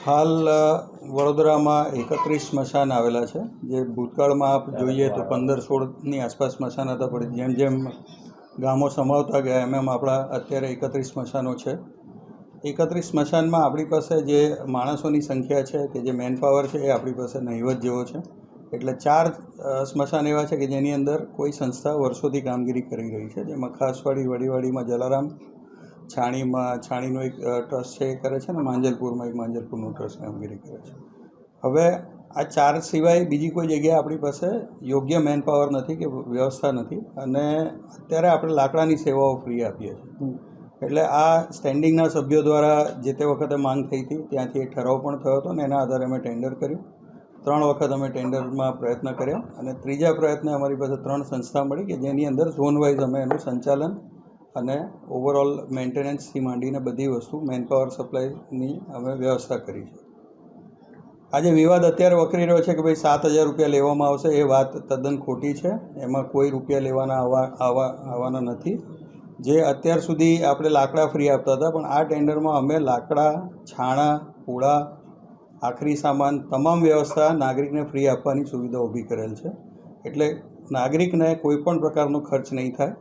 હાલ વડોદરામાં 31 સ્મશાન આવેલા છે, જે ભૂતકાળમાં આપ જોઈએ તો 15-16ની આસપાસ સ્મશાન હતા, પણ જેમ જેમ ગામો સમાવતા ગયા એમ આપણા અત્યારે 31 સ્મશાનો છે. 31 સ્મશાનમાં આપણી પાસે જે માણસોની સંખ્યા છે કે જે મેન પાવર છે એ આપણી પાસે નહિવત જેવો છે. એટલે 4 સ્મશાન એવા છે કે જેની અંદર કોઈ સંસ્થા વર્ષોથી કામગીરી કરી રહી છે, જેમાં ખાસવાડી વડીવાડીમાં જલારામ, છાણીનું એક ટ્રસ્ટ છે એ કરે છે, અને માંજલપુરમાં એક માંજલપુરનું ટ્રસ્ટ કામગીરી કરે છે. હવે આ 4 સિવાય બીજી કોઈ જગ્યાએ આપણી પાસે યોગ્ય મેન પાવર નથી કે વ્યવસ્થા નથી, અને અત્યારે આપણે લાકડાની સેવાઓ ફ્રી આપીએ છીએ. એટલે આ સ્ટેન્ડિંગના સભ્યો દ્વારા જે તે વખતે માંગ થઈ હતી, ત્યાંથી એક ઠરાવ પણ થયો હતો, અને એના આધારે અમે ટેન્ડર કર્યું. 3 વખત અમે ટેન્ડરમાં પ્રયત્ન કર્યા, અને ત્રીજા પ્રયત્ને અમારી પાસે 3 સંસ્થા મળી કે જેની અંદર ઝોન વાઇઝ અમે એનું સંચાલન અને ઓવરઓલ મેન્ટેનન્સથી માંડીને બધી વસ્તુ મેનપાવર સપ્લાયની અમે વ્યવસ્થા કરી છે. આજે વિવાદ અત્યારે વકરી રહ્યો છે કે ભાઈ 7,000 રૂપિયા લેવામાં આવશે, એ વાત તદ્દન ખોટી છે. એમાં કોઈ રૂપિયા લેવાના આવવાના નથી. જે અત્યાર સુધી આપણે લાકડા ફ્રી આપતા હતા, પણ આ ટેન્ડરમાં અમે લાકડા, છાણા, પૂળા, આખરી સામાન, તમામ વ્યવસ્થા નાગરિકને ફ્રી આપવાની સુવિધા ઊભી કરેલ છે. એટલે નાગરિકને કોઈ પણ પ્રકારનો ખર્ચ નહીં થાય.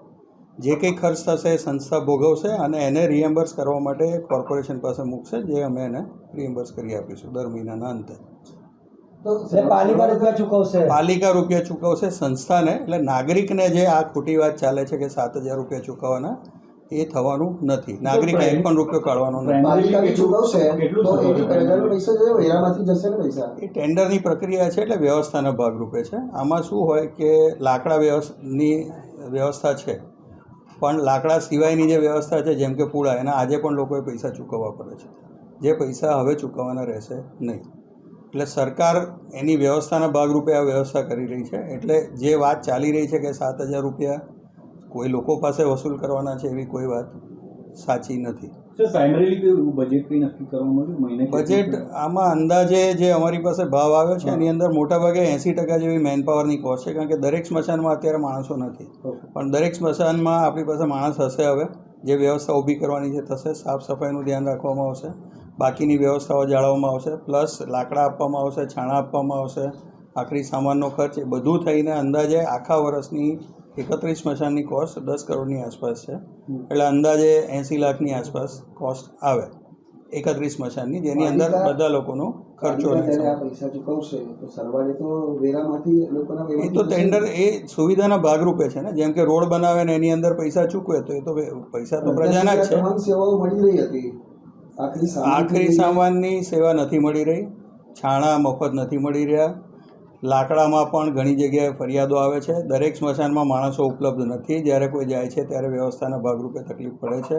જે કંઈ ખર્ચ થશે એ સંસ્થા ભોગવશે, અને એને રિએમ્બર્સ કરવા માટે કોર્પોરેશન પાસે મૂકશે, જે અમે એને રિએમ્બર્સ કરી આપીશું દર મહિનાના અંતે. પાલિકા રૂપિયા ચૂકવશે સંસ્થાને. એટલે નાગરિકને જે આ ખોટી વાત ચાલે છે કે 7,000 રૂપિયા ચૂકવવાના, એ થવાનું નથી. નાગરિકને એક પણ રૂપિયો કાઢવાનો નથી. એ ટેન્ડરની પ્રક્રિયા છે, એટલે વ્યવસ્થાના ભાગરૂપે છે. આમાં શું હોય કે લાકડા વ્યવસ્થા છે, પણ લાકડા સિવાયની જે વ્યવસ્થા છે, જેમ કે પૂળા, એના આજે પણ લોકોએ પૈસા ચૂકવવા પડે છે, જે પૈસા હવે ચૂકવવાના રહેશે નહીં. એટલે સરકાર એની વ્યવસ્થાના ભાગરૂપે આ વ્યવસ્થા કરી રહી છે. એટલે જે વાત ચાલી રહી છે કે 7,000 રૂપિયા કોઈ લોકો પાસે વસૂલ કરવાના છે, એવી કોઈ વાત સાચી નથી. બજેટ આમાં અંદાજે જે અમારી પાસે ભાવ આવ્યો છે એની અંદર મોટાભાગે 80% જેવી મેનપાવરની કોસ્ટ છે, કારણ કે દરેક સ્મશાનમાં અત્યારે માણસો નથી, પણ દરેક સ્મશાનમાં આપણી પાસે માણસ હશે. હવે જે વ્યવસ્થા ઊભી કરવાની છે થશે, સાફ સફાઈનું ધ્યાન રાખવામાં આવશે, બાકીની વ્યવસ્થાઓ જાળવવામાં આવશે, પ્લસ લાકડા આપવામાં આવશે, છાણા આપવામાં આવશે, આખરી સામાનનો ખર્ચ, એ બધું થઈને અંદાજે આખા વર્ષની 31 સ્મશાનની કોસ્ટ 10 કરોડની આસપાસ છે. એટલે અંદાજે 80 લાખની આસપાસ કોસ્ટ આવે 31 સ્મશાનની, જેની અંદર બધા લોકોનો ખર્ચો એ તો ટેન્ડર એ સુવિધાના ભાગરૂપે છે ને. જેમ કે રોડ બનાવે ને એની અંદર પૈસા ચૂકવે, તો એ તો પૈસા તો પ્રજાના જ છે. આખરી સામાનની સેવા નથી મળી રહી, છાણા મફત નથી મળી રહ્યા, લાકડામાં પણ ઘણી જગ્યાએ ફરિયાદો આવે છે. દરેક સ્મશાનમાં માણસો ઉપલબ્ધ નથી. જ્યારે કોઈ જાય છે ત્યારે વ્યવસ્થાના ભાગરૂપે તકલીફ પડે છે.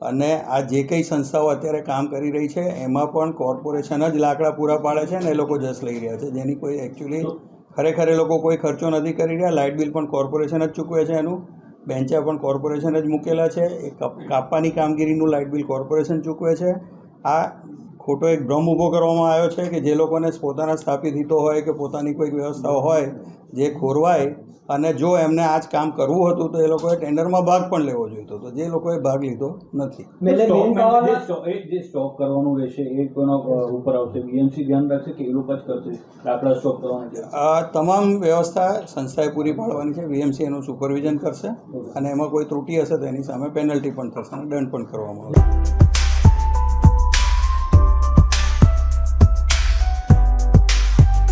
અને આ જે કંઈ સંસ્થાઓ અત્યારે કામ કરી રહી છે એમાં પણ કોર્પોરેશન જ લાકડા પૂરા પાડે છે, ને એ લોકો જસ લઈ રહ્યા છે, જેની કોઈ એકચ્યુઅલી ખરેખર એ લોકો કોઈ ખર્ચો નથી કરી રહ્યા. લાઇટ બિલ પણ કોર્પોરેશન જ ચૂકવે છે, એનું બેન્ચા પણ કોર્પોરેશન જ મૂકેલા છે. એ કાપવાની કામગીરીનું લાઇટ બિલ કોર્પોરેશન ચૂકવે છે. આ ખોટો એક ભ્રમ ઊભો કરવામાં આવ્યો છે કે જે લોકોને પોતાના સ્થાપિત હિતો હોય કે પોતાની કોઈક વ્યવસ્થાઓ હોય જે ખોરવાય, અને જો એમને આ જ કામ કરવું હતું તો એ લોકોએ ટેન્ડરમાં ભાગ પણ લેવો જોઈતો હતો, જે લોકોએ ભાગ લીધો નથી. જે સ્ટોક કરવાનું રહેશે એ કોના ઉપર આવશે? બીએમસી ધ્યાન રાખશે કે એ લોકો જ કરશે? લાકડા સ્ટોક કરવાના તમામ વ્યવસ્થા સંસ્થાએ પૂરી પાડવાની છે. બીએમસી એનું સુપરવિઝન કરશે, અને એમાં કોઈ ત્રુટિ હશે તો એની સામે પેનલ્ટી પણ થશે અને દંડ પણ કરવામાં આવશે.